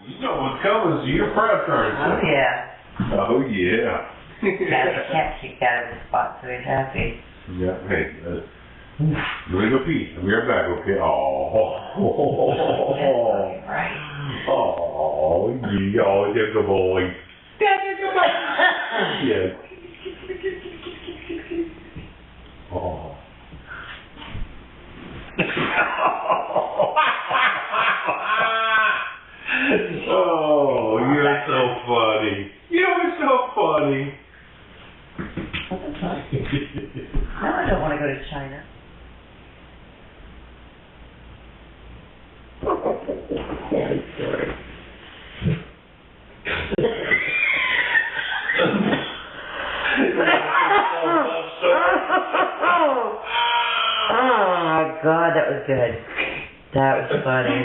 You know what's coming, so you're prepped, aren't you? Oh, yeah. Oh, yeah. Got the cat kicked out of the spot, so he's happy. Yeah, hey, let me go pee. I'll be right back, okay? Right. Oh, yeah, oh, you're a good boy. Yes. Oh. Oh, you're so funny. You're so funny. No, I don't want to go to China. I'm sorry. Oh my God, that was good. That was funny.